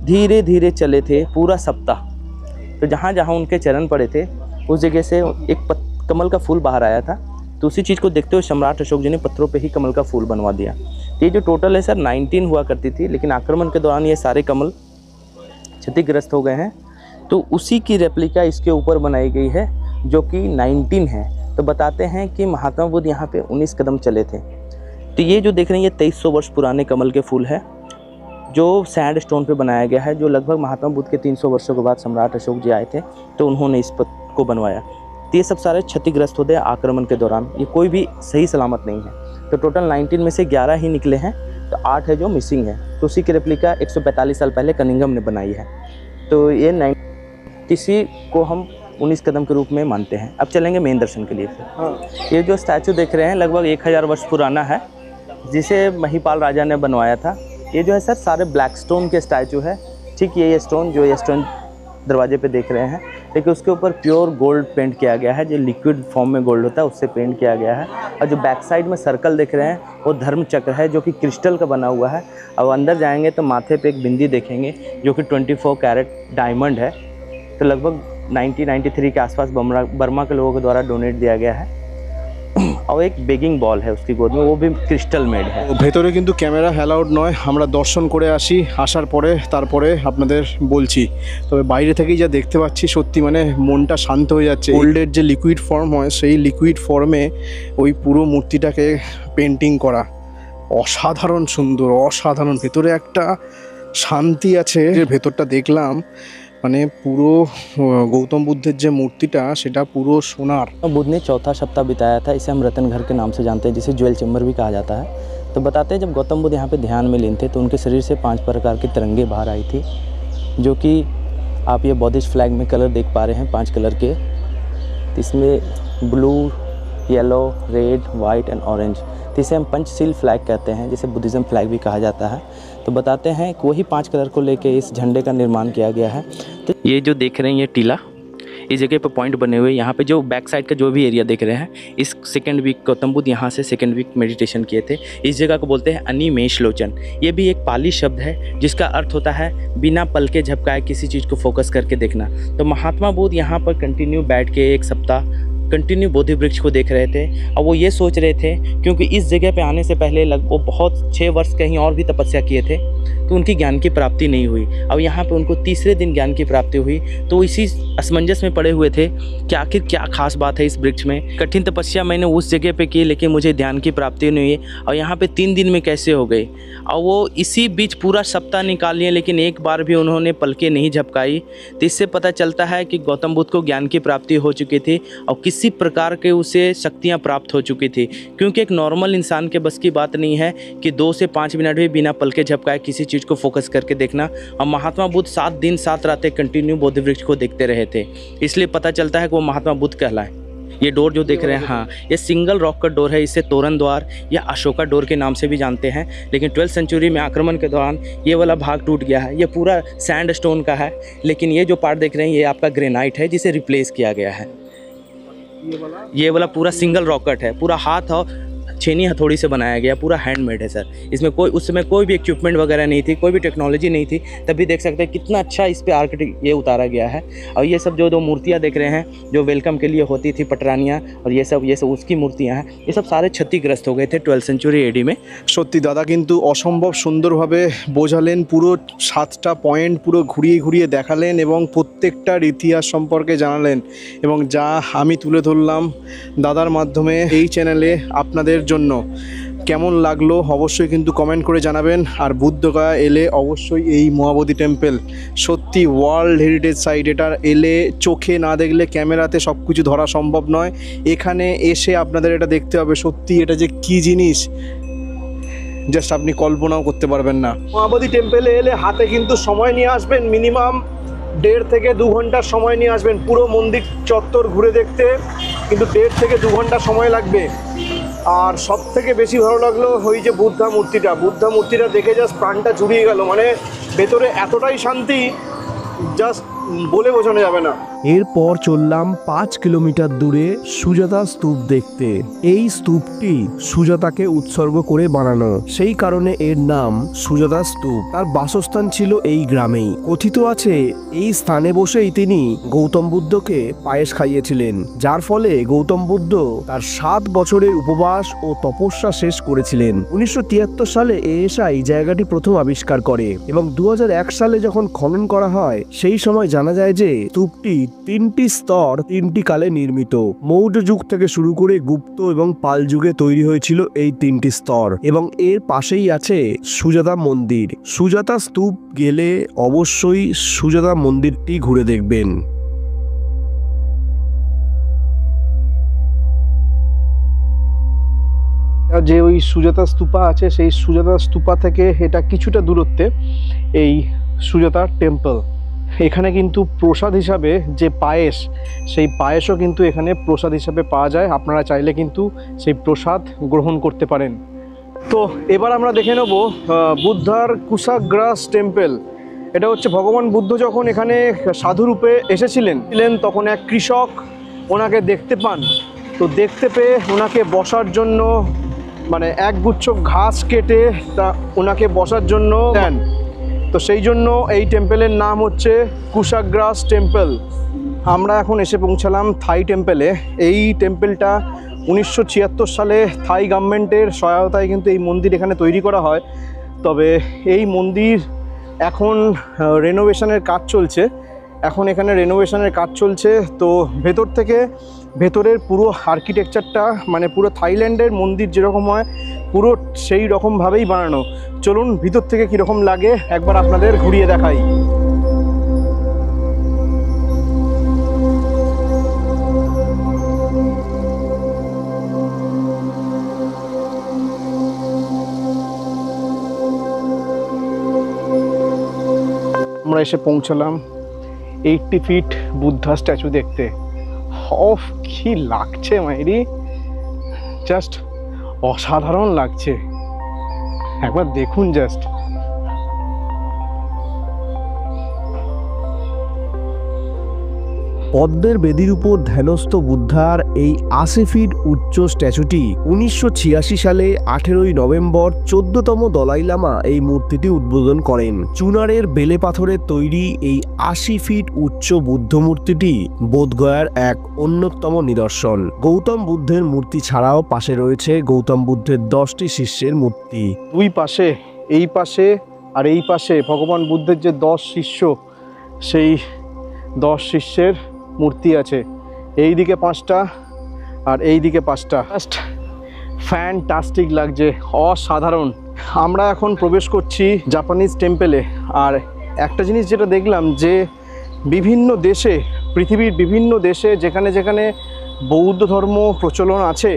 धीरे धीरे चले थे पूरा सप्ताह। तो जहाँ जहाँ उनके चरण पड़े थे उस जगह से एक कमल का फूल बाहर आया था। तो उसी चीज़ को देखते हुए सम्राट अशोक जी ने पत्थरों पे ही कमल का फूल बनवा दिया। ये जो टोटल है सर 19 हुआ करती थी, लेकिन आक्रमण के दौरान ये सारे कमल क्षतिग्रस्त हो गए हैं। तो उसी की रेप्लिका इसके ऊपर बनाई गई है जो कि 19 है। तो बताते हैं कि महात्मा बुद्ध यहाँ पे 19 कदम चले थे। तो ये जो देख रहे हैं ये 2300 वर्ष पुराने कमल के फूल है जो सैंड स्टोन पे बनाया गया है, जो लगभग महात्मा बुद्ध के 300 वर्षों के बाद सम्राट अशोक जी आए थे तो उन्होंने इस पत्थर को बनवाया। तो ये सब सारे क्षतिग्रस्त होते हैं आक्रमण के दौरान, ये कोई भी सही सलामत नहीं है। तो टोटल 19 में से 11 ही निकले हैं, तो 8 है जो मिसिंग है। तो उसी की रेप्लिका 145 साल पहले कनिंघम ने बनाई है। तो ये इसी को हम 19 कदम के रूप में मानते हैं। अब चलेंगे मेन दर्शन के लिए फिर। ये जो स्टैचू देख रहे हैं लगभग 1000 वर्ष पुराना है, जिसे महिपाल राजा ने बनवाया था। ये जो है सर सारे ब्लैक स्टोन के स्टैचू है। ठीक ये स्टोन दरवाजे पे देख रहे हैं, लेकिन उसके ऊपर प्योर गोल्ड पेंट किया गया है, जो लिक्विड फॉर्म में गोल्ड होता है उससे पेंट किया गया है। और जो बैक साइड में सर्कल देख रहे हैं वो धर्म चक्र है जो कि क्रिस्टल का बना हुआ है। अब अंदर जाएंगे तो माथे पे एक बिंदी देखेंगे जो कि 24 कैरेट डायमंड है। तो लगभग 1993 के आसपास बर्मा के लोगों के द्वारा डोनेट दिया गया है। और एक बेगिंग बॉल है उसकी गोद में, वो भी क्रिस्टल मेड है। ভেতরে কিন্তু ক্যামেরা অ্যালাউড নয়, আমরা দর্শন করে আসি, আসার পরে তারপরে আপনাদের বলছি। তবে বাইরে থেকেই যা দেখতে পাচ্ছি সত্যি মানে মনটা শান্ত হয়ে যাচ্ছে। গোল্ডের যে লিকুইড ফর্ম হয় সেই লিকুইড ফর্মে ওই পুরো মূর্তিটাকে পেন্টিং করা, অসাধারণ সুন্দর, অসাধারণ। ভেতরে একটা শান্তি আছে, ভেতরটা দেখলাম মানে পুরো গৌতম বুদ্ধের যে মূর্তিটা সেটা পুরো সোনার। बुद्ध ने चौथा सप्ताह बिताया था, इसे हम रतन घर के नाम से जानते हैं, जिसे ज्वेल चैम्बर भी कहा जाता है। तो बताते हैं जब गौतम बुद्ध यहाँ पे ध्यान में लीन थे तो उनके शरीर से 5 प्रकार के तिरंगे बाहर आई थी, जो कि आप ये बौद्धिस्ट फ्लैग में कलर देख पा रहे हैं, 5 कलर के। तो इसमें blue, yellow, red, white and orange, तो इसे हम पंचशील फ्लैग कहते हैं, जिसे बुद्धिज़्म फ्लैग भी कहा जाता है। तो बताते हैं कि वही 5 कलर को लेके इस झंडे का निर्माण किया गया है। तो ये जो देख रहे हैं ये टीला, इस जगह पे पॉइंट बने हुए, यहाँ पे जो बैक साइड का जो भी एरिया देख रहे हैं, इस सेकेंड वीक गौतम बुद्ध यहाँ से सेकेंड वीक मेडिटेशन किए थे। इस जगह को बोलते हैं अनिमेष लोचन। ये भी एक पाली शब्द है जिसका अर्थ होता है बिना पलके झपकाए किसी चीज़ को फोकस करके देखना। तो महात्मा बुद्ध यहाँ पर कंटिन्यू बैठ के 1 सप्ताह कंटिन्यू बोधि वृक्ष को देख रहे थे, और वो ये सोच रहे थे क्योंकि इस जगह पे आने से पहले वो बहुत 6 वर्ष कहीं और भी तपस्या किए थे, तो उनकी ज्ञान की प्राप्ति नहीं हुई। अब यहाँ पे उनको तीसरे दिन ज्ञान की प्राप्ति हुई, तो इसी असमंजस में पड़े हुए थे कि आखिर क्या खास बात है इस वृक्ष में। कठिन तपस्या मैंने उस जगह पे की लेकिन मुझे ध्यान की प्राप्ति नहीं हुई, और यहाँ पे 3 दिन में कैसे हो गई। और वो इसी बीच पूरा सप्ताह निकाल लिए लेकिन एक बार भी उन्होंने पलके नहीं झपकाई। तो इससे पता चलता है कि गौतम बुद्ध को ज्ञान की प्राप्ति हो चुकी थी और किसी प्रकार के उसे शक्तियाँ प्राप्त हो चुकी थी, क्योंकि एक नॉर्मल इंसान के बस की बात नहीं है कि 2 से 5 मिनट भी बिना पलके झपकाए किसी चीज़ को फोकस करके देखना। और महात्मा बुद्ध 7 दिन 7 रातें कंटिन्यू बोधि वृक्ष को देखते रहे थे, इसलिए पता चलता है कि वो महात्मा बुद्ध कहलाए। ये डोर जो देख रहे हैं, हाँ, ये सिंगल रॉक का डोर है। इसे तोरण द्वार या अशोका डोर के नाम से भी जानते हैं, लेकिन 12th सेंचुरी में आक्रमण के दौरान ये वाला भाग टूट गया है। ये पूरा सैंड स्टोन का है, लेकिन ये जो पार्ट देख रहे हैं ये आपका ग्रेनाइट है, जिसे रिप्लेस किया गया है। ये वाला पूरा सिंगल रॉकेट है, पूरा हाथ और छेनी हथौड़ी से बनाया गया, पूरा हैंडमेड है सर। इसमें कोई उस समय कोई भी इक्विपमेंट वगैरह नहीं थी, कोई भी टेक्नोलॉजी नहीं थी, तब भी देख सकते हैं कितना अच्छा इस पे आर्किटेक्ट ये उतारा गया है। और ये सब जो 2 मूर्तियाँ देख रहे हैं जो वेलकम के लिए होती थी, पटरानियाँ और ये सब उसकी मूर्तियाँ हैं, ये सब सारे क्षतिग्रस्त हो गए थे 12th सेंचुरी एडी में। সত্যি দাদা কিন্তু অসম্ভব সুন্দরভাবে বোঝালেন, পুরো 7টা পয়েন্ট পুরো ঘুরিয়ে ঘুরিয়ে দেখালেন এবং প্রত্যেকটার ইতিহাস সম্পর্কে জানালেন, এবং যা আমি তুলে ধরলাম দাদার মাধ্যমে এই চ্যানেলে আপনাদের জন্য। কেমন লাগলো অবশ্যই কিন্তু কমেন্ট করে জানাবেন। আর বুদ্ধগয়া এলে অবশ্যই এই মহাবোধি টেম্পল সত্যি ওয়ার্ল্ড হেরিটেজ সাইট। এটা এলে চোখে না দেখলে ক্যামেরাতে সব কিছু ধরা সম্ভব নয়, এখানে এসে আপনাদের এটা দেখতে হবে। সত্যি এটা যে কী জিনিস জাস্ট আপনি কল্পনাও করতে পারবেন না। মহাবোধি টেম্পলে এলে হাতে কিন্তু সময় নিয়ে আসবেন, মিনিমাম 1.5 থেকে 2 ঘন্টার সময় নিয়ে আসবেন। পুরো মন্দির চত্বর ঘুরে দেখতে কিন্তু 1.5 থেকে 2 ঘন্টা সময় লাগবে। আর সব থেকে বেশি ভালো লাগলো ওই যে বুদ্ধা মূর্তিটা দেখে জাস্ট প্রাণটা জুড়িয়ে গেল। মানে ভেতরে এতটাই শান্তি জাস্ট বলে বোঝানো যাবে না। এরপর চললাম 5 কিলোমিটার দূরে সুজাতা স্তূপ দেখতে। এই স্তূপটি সুজাতাকে উৎসর্গ করে বানানো, সেই কারণে এর নাম সুজাতা স্তূপ। তার বাসস্থান ছিল এই গ্রামেই। কথিত আছে এই স্থানে বসেই তিনি গৌতম বুদ্ধকে পায়েস খাইয়েছিলেন, যার ফলে গৌতম বুদ্ধ তার 7 বছরের উপবাস ও তপস্যা শেষ করেছিলেন। 1973 সালে এএসআই জায়গাটি প্রথম আবিষ্কার করে এবং 2001 সালে যখন খনন করা হয় সেই সময় জানা যায় যে স্তূপটি 3টি স্তর 3টি কালে নির্মিত। মৌর্য যুগ থেকে শুরু করে গুপ্ত এবং পাল যুগে তৈরি হয়েছিল এই 3টি স্তর, এবং এর পাশেই আছে সুজাতা মন্দির। সুজাতা স্তূপ গেলে অবশ্যই সুজাতা মন্দিরটি ঘুরে দেখবেন। যে ওই সুজাতা স্তূপা আছে সেই সুজাতা স্তূপা থেকে এটা কিছুটা দূরত্বে এই সুজাতা টেম্পল। এখানে কিন্তু প্রসাদ হিসাবে যে পায়েস, সেই পায়েসও কিন্তু এখানে প্রসাদ হিসাবে পাওয়া যায়। আপনারা চাইলে কিন্তু সেই প্রসাদ গ্রহণ করতে পারেন। তো এবার আমরা দেখে নেব বুদ্ধার কুশাগ্রাস টেম্পল। এটা হচ্ছে ভগবান বুদ্ধ যখন এখানে সাধুরূপে এসেছিলেন তখন এক কৃষক ওনাকে দেখতে পান। তো দেখতে পেয়ে ওনাকে বসার জন্য মানে একগুচ্ছ ঘাস কেটে তা ওনাকে বসার জন্য দেন। তো সেই জন্য এই টেম্পলের নাম হচ্ছে কুশাগ্রাস টেম্পল। আমরা এখন এসে পৌঁছালাম থাই টেম্পলে। এই টেম্পলটা 1976 সালে থাই গভর্নমেন্টের সহায়তায় কিন্তু এই মন্দির এখানে তৈরি করা হয়। তবে এই মন্দির এখন রেনোভেশনের কাজ চলছে। তো ভেতর থেকে ভেতরের পুরো আর্কিটেকচারটা মানে পুরো থাইল্যান্ডের মন্দির যেরকম হয় পুরো সেই রকমভাবেই বানানো। চলুন ভিতর থেকে কীরকম লাগে একবার আপনাদের ঘুরিয়ে দেখাই। আমরা এসে পৌঁছলাম 80 ফিট বুদ্ধা স্ট্যাচু দেখতে। অফ কি লাগছে মাইরি, জাস্ট অসাধারণ লাগছে, একবার দেখুন জাস্ট। পদ্মের বেদির উপর ধ্যানস্থ বুদ্ধার এই 80 ফিট উচ্চ স্ট্যাচুটি 1986 সালে 18ই নভেম্বর 14তম দলাই লামা এই মূর্তিটি উদ্বোধন করেন। চুনারের বেলে পাথরের তৈরি এই 80 ফিট উচ্চ বুদ্ধ মূর্তিটি বোধগয়ার এক অন্যতম নিদর্শন। গৌতম বুদ্ধের মূর্তি ছাড়াও পাশে রয়েছে গৌতম বুদ্ধের 10টি শিষ্যের মূর্তি। দুই পাশে, এই পাশে আর এই পাশে ভগবান বুদ্ধের যে 10 শিষ্য, সেই 10 শিষ্যের মূর্তি আছে। এই দিকে 5টা আর এই দিকে 5টা। জাস্ট ফ্যান্টাস্টিক লাগছে, অসাধারণ। আমরা এখন প্রবেশ করছি জাপানিজ টেম্পেলে। আর একটা জিনিস যেটা দেখলাম যে বিভিন্ন দেশে, পৃথিবীর বিভিন্ন দেশে যেখানে যেখানে বৌদ্ধ ধর্ম প্রচলন আছে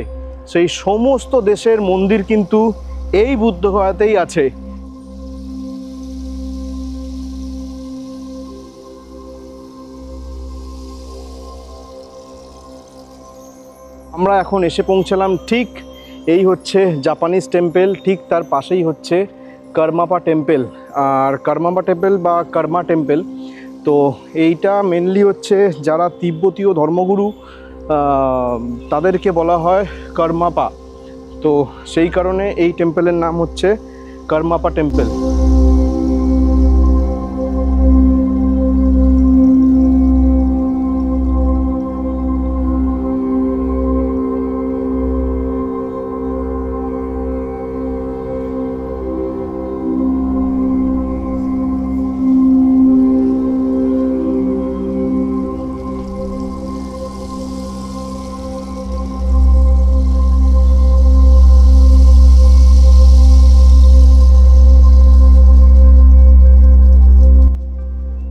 সেই সমস্ত দেশের মন্দির কিন্তু এই বুদ্ধগয়াতেই আছে। আমরা এখন এসে পৌঁছলাম, ঠিক এই হচ্ছে জাপানিজ টেম্পল, ঠিক তার পাশেই হচ্ছে কারমাপা টেম্পল। আর কারমাপা টেম্পল বা কার্মা টেম্পল, তো এইটা মেনলি হচ্ছে যারা তিব্বতীয় ধর্মগুরু তাদেরকে বলা হয় কারমাপা। তো সেই কারণে এই টেম্পলের নাম হচ্ছে কারমাপা টেম্পল।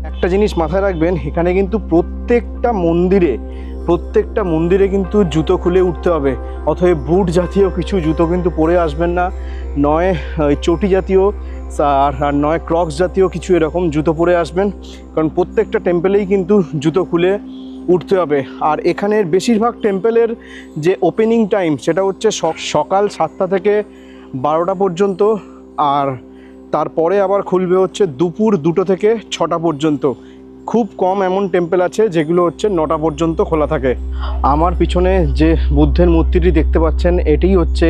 একটা জিনিস মাথায় রাখবেন, এখানে কিন্তু প্রত্যেকটা মন্দিরে কিন্তু জুতো খুলে উঠতে হবে। অতএব বুট জাতীয় কিছু জুতো কিন্তু পরে আসবেন না, নয় চটি জাতীয় আর নয় ক্রক্স জাতীয় কিছু এরকম জুতো পরে আসবেন, কারণ প্রত্যেকটা টেম্পেলেই কিন্তু জুতো খুলে উঠতে হবে। আর এখানের বেশিরভাগ টেম্পেলের যে ওপেনিং টাইম সেটা হচ্ছে সকাল 7টা থেকে 12টা পর্যন্ত, আর তারপরে আবার খুলবে হচ্ছে দুপুর 2টো থেকে 6টা পর্যন্ত। খুব কম এমন টেম্পল আছে যেগুলো হচ্ছে 9টা পর্যন্ত খোলা থাকে। আমার পিছনে যে বুদ্ধের মূর্তিটি দেখতে পাচ্ছেন এটিই হচ্ছে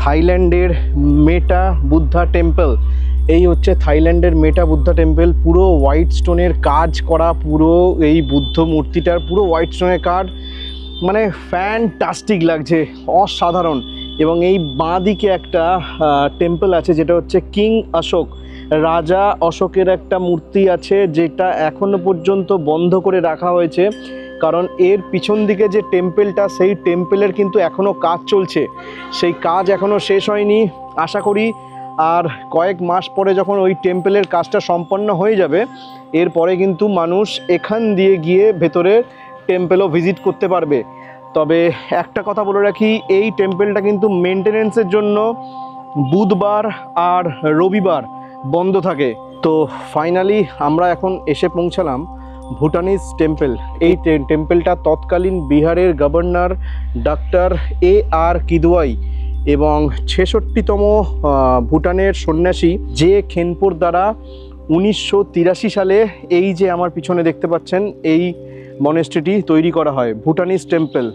থাইল্যান্ডের মেটা বুদ্ধা টেম্পল। এই হচ্ছে থাইল্যান্ডের মেটা বুদ্ধা টেম্পল। পুরো হোয়াইট স্টোনের কাজ করা, পুরো এই বুদ্ধ মূর্তিটার পুরো হোয়াইট স্টোনের কাজ, মানে ফ্যান্টাস্টিক লাগছে, অসাধারণ। এবং এই বাঁ দিকে একটা টেম্পল আছে যেটা হচ্ছে কিং অশোক, রাজা অশোকের একটা মূর্তি আছে, যেটা এখনো পর্যন্ত বন্ধ করে রাখা হয়েছে, কারণ এর পিছন দিকে যে টেম্পলটা সেই টেম্পলের কিন্তু এখনও কাজ চলছে, সেই কাজ এখনও শেষ হয়নি। আশা করি আর কয়েক মাস পরে যখন ওই টেম্পলের কাজটা সম্পন্ন হয়ে যাবে, এরপরে কিন্তু মানুষ এখান দিয়ে গিয়ে ভেতরে টেম্পলও ভিজিট করতে পারবে। তবে একটা কথা বলে রাখি, এই টেম্পলটা কিন্তু মেনটেনেন্সের জন্য বুধবার আর রবিবার বন্ধ থাকে। তো ফাইনালি আমরা এখন এসে পৌঁছালাম ভুটানিজ টেম্পল। এই টেম্পলটা তৎকালীন বিহারের গভর্নর ডক্টর AR কিদওয়াই এবং 66তম ভুটানের সন্ন্যাসী যে খেনপোর দ্বারা 1983 সালে এই যে আমার পিছনে দেখতে পাচ্ছেন এই মনেস্ট্রিটি তৈরি করা হয়, ভুটানিজ টেম্পল।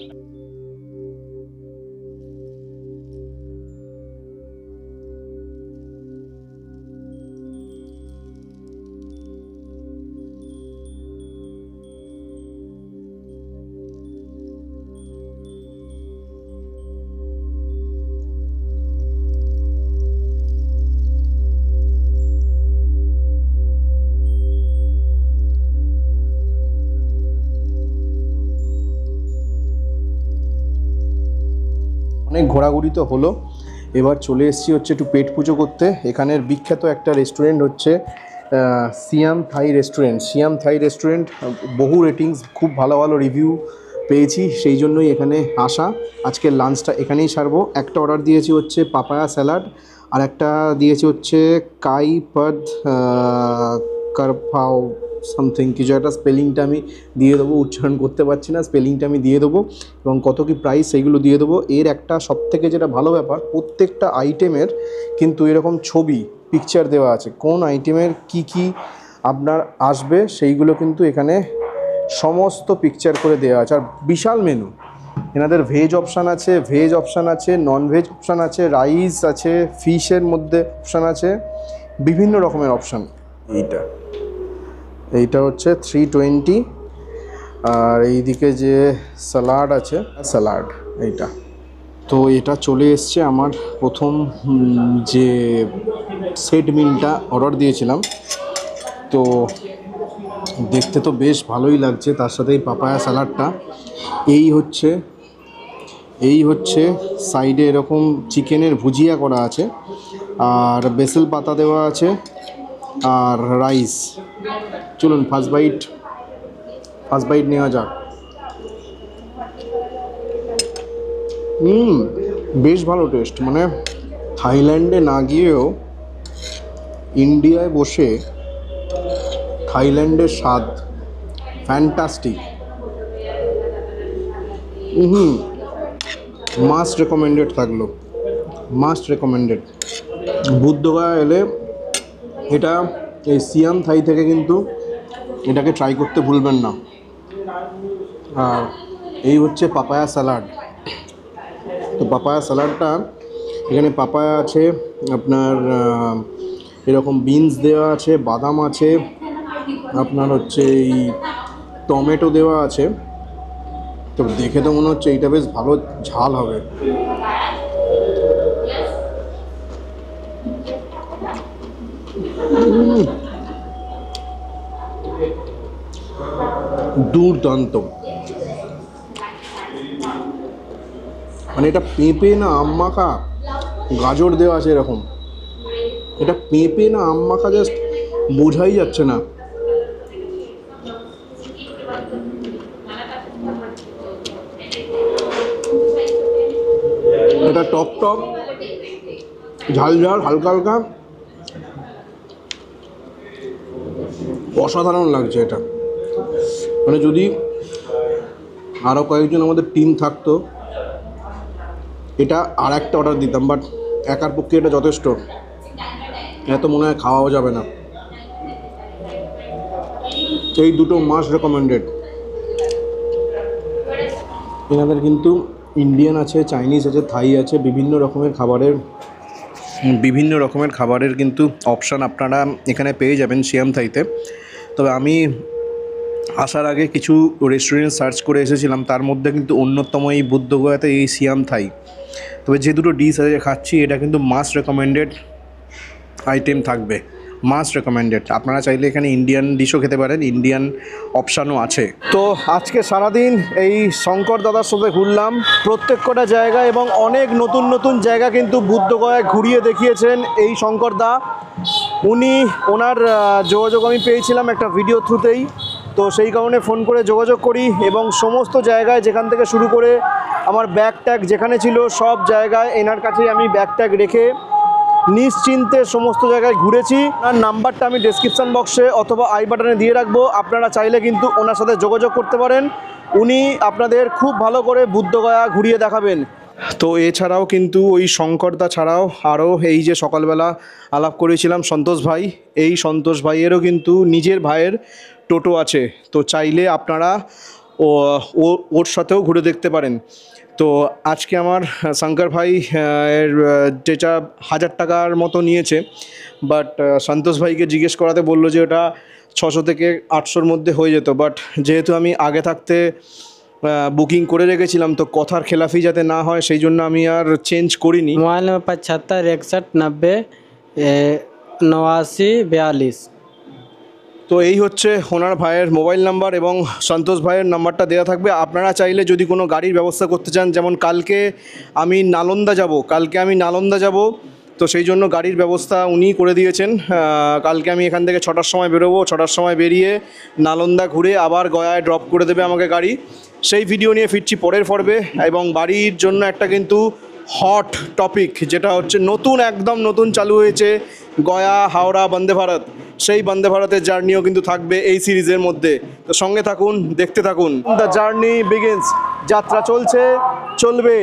অনেক ঘোরাঘুরি তো হলো, এবার চলে এসেছি হচ্ছে একটু পেট পুজো করতে। এখানের বিখ্যাত একটা রেস্টুরেন্ট হচ্ছে সিয়াম থাই রেস্টুরেন্ট। সিয়াম থাই রেস্টুরেন্ট বহু রেটিংস, খুব ভালো ভালো রিভিউ পেয়েছি, সেই জন্যই এখানে আসা। আজকে লাঞ্চটা এখানেই সারবো। একটা অর্ডার দিয়েছি হচ্ছে পাপায়া স্যালাড, আর একটা দিয়েছি হচ্ছে কাই পদ কারফাও সামথিং কিছু একটা, স্পেলিংটা আমি দিয়ে দেবো, উচ্চারণ করতে পারছি না, স্পেলিংটা আমি দিয়ে দেবো, এবং কত কি প্রাইস সেইগুলো দিয়ে দেবো। এর একটা সবথেকে যেটা ভালো ব্যাপার, প্রত্যেকটা আইটেমের কিন্তু এরকম ছবি পিকচার দেওয়া আছে, কোন আইটেমের কি কি আপনার আসবে সেইগুলো কিন্তু এখানে সমস্ত পিকচার করে দেওয়া আছে। আর বিশাল মেনু, এনাদের ভেজ অপশান আছে, ভেজ অপশান আছে, নন ভেজ অপশান আছে, রাইস আছে, ফিশের মধ্যে অপশান আছে, বিভিন্ন রকমের অপশান। এইটা হচ্ছে 320, আর এইদিকে যে স্যালাড আছে, স্যালাড এইটা। তো এটা চলে এসছে আমার প্রথম যে সেট মিলটা অর্ডার দিয়েছিলাম। তো দেখতে তো বেশ ভালোই লাগছে, তার সাথে এই পাপায়া স্যালাডটা। এই হচ্ছে সাইডে এরকম চিকেনের ভুজিয়া করা আছে, আর বেসেল পাতা দেওয়া আছে, আর রাইস। চলুন ফার্স্ট বাইট নেওয়া যাক। বেশ ভালো টেস্ট, মানে থাইল্যান্ডে না গিয়েও ইন্ডিয়ায় বসে থাইল্যান্ডের স্বাদ ফ্যান্টাস্টিক। মাস্ট রেকমেন্ডেড থাকলো, মাস্ট রেকমেন্ডেড। বুদ্ধগয়া এলে এটা এই সিয়াম থাই থেকে কিন্তু এটাকে ট্রাই করতে ভুলবেন না। আর এই হচ্ছে পাপায়া স্যালাড। তো পাপায়া স্যালাডটা, এখানে পাপায়া আছে, আপনার এরকম বিনস দেওয়া আছে, বাদাম আছে, আপনার হচ্ছে এই টমেটো দেওয়া আছে। তো দেখে তো মনে হচ্ছে এইটা বেশ ভালো ঝাল হবে। দুর্দান্ত, মানে এটা পেঁপে না আম মাখা, গাজর দেওয়া আছে এরকম, এটা পেঁপে না আম মাখা জাস্ট বোঝাই যাচ্ছে না। এটা টক টক, ঝাল ঝাল, হালকা হালকা, অসাধারণ লাগছে এটা। মানে যদি আরও কয়েকজন আমাদের টিম থাকতো, এটা আর একটা অর্ডার দিতাম, বাট একার পক্ষে এটা যথেষ্ট, এত মনে হয় খাওয়াও যাবে না। এই দুটো মাস্ট রেকমেন্ডেড। এনাদের কিন্তু ইন্ডিয়ান আছে, চাইনিজ আছে, থাই আছে, বিভিন্ন রকমের খাবারের কিন্তু অপশান আপনারা এখানে পেয়ে যাবেন সিয়াম থাইতে। তবে আমি আসার আগে কিছু রেস্টুরেন্ট সার্চ করে এসেছিলাম, তার মধ্যে কিন্তু অন্যতম এই বুদ্ধগয়াতে এই সিয়াম থাই। তবে যে দুটো ডিশ আজকে খাচ্ছি, এটা কিন্তু মাস্ট রেকমেন্ডেড আইটেম থাকবে, মাস্ট রেকমেন্ডেড। আপনারা চাইলে এখানে ইন্ডিয়ান ডিশও খেতে পারেন, ইন্ডিয়ান অপশানও আছে। তো আজকে সারাদিন এই শঙ্কর দাদার সাথে ঘুরলাম প্রত্যেক কটা জায়গা, এবং অনেক নতুন নতুন জায়গা কিন্তু বুদ্ধগয়ায় ঘুরিয়ে দেখিয়েছেন এই শঙ্কর দা। ওনার যোগাযোগ আমি পেয়েছিলাম একটা ভিডিও থ্রুতেই, তো সেই কারণে ফোন করে যোগাযোগ করি, এবং সমস্ত জায়গায় যেখান থেকে শুরু করে আমার ব্যাগ ট্যাগ যেখানে ছিল সব জায়গায় এনার কাছেই আমি ব্যাগ ট্যাগ রেখে নিশ্চিন্তে সমস্ত জায়গায় ঘুরেছি। আর নাম্বারটা আমি ডেসক্রিপশান বক্সে অথবা আই বাটনে দিয়ে রাখবো, আপনারা চাইলে কিন্তু ওনার সাথে যোগাযোগ করতে পারেন, উনি আপনাদের খুব ভালো করে বুদ্ধগয়া ঘুরিয়ে দেখাবেন। তো এছাড়াও কিন্তু ওই শঙ্করদা ছাড়াও আরও এই যে সকালবেলা আলাপ করেছিলাম সন্তোষ ভাই, এই সন্তোষ ভাইয়েরও কিন্তু নিজের ভাইয়ের টোটো আছে, তো চাইলে আপনারা ওর সাথেও ঘুরে দেখতে পারেন। তো আজকে আমার শঙ্কর ভাই এর যেটা 1000 টাকার মতো নিয়েছে, বাট সন্তোষ ভাইকে জিজ্ঞেস করাতে বললো যে ওটা 600 থেকে 800-র মধ্যে হয়ে যেত, বাট যেহেতু আমি আগে থাকতে বুকিং করে রেখেছিলাম, তো কথার খেলাফি যাতে না হয় সেই জন্য আমি আর চেঞ্জ করিনি। Mobile number 75 61 90 89 42। তো এই হচ্ছে ওনার ভাইয়ের মোবাইল নাম্বার এবং সন্তোষ ভাইয়ের নাম্বারটা দেওয়া থাকবে। আপনারা চাইলে যদি কোনো গাড়ির ব্যবস্থা করতে চান, যেমন কালকে আমি নালন্দা যাব, তো সেই জন্য গাড়ির ব্যবস্থা উনিই করে দিয়েছেন। কালকে আমি এখান থেকে 6টার সময় বেরোবো, 6টার সময় বেরিয়ে নালন্দা ঘুরে আবার গয়ায় ড্রপ করে দেবে আমাকে গাড়ি। সেই ভিডিও নিয়ে ফিরছি পরের পর্বে। এবং বাড়ির জন্য একটা কিন্তু হট টপিক, যেটা হচ্ছে একদম নতুন চালু হয়েছে গয়া হাওড়া বন্দে ভারত, সেই বন্দে ভারতের জার্নিও কিন্তু থাকবে এই সিরিজের মধ্যে। তো সঙ্গে থাকুন, দেখতে থাকুন। দ্য জার্নি বিগিনস, যাত্রা চলবে।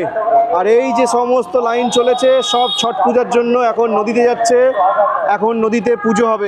আর এই যে সমস্ত লাইন চলেছে সব ছট পূজার জন্য এখন নদীতে যাচ্ছে, এখন নদীতে পুজো হবে।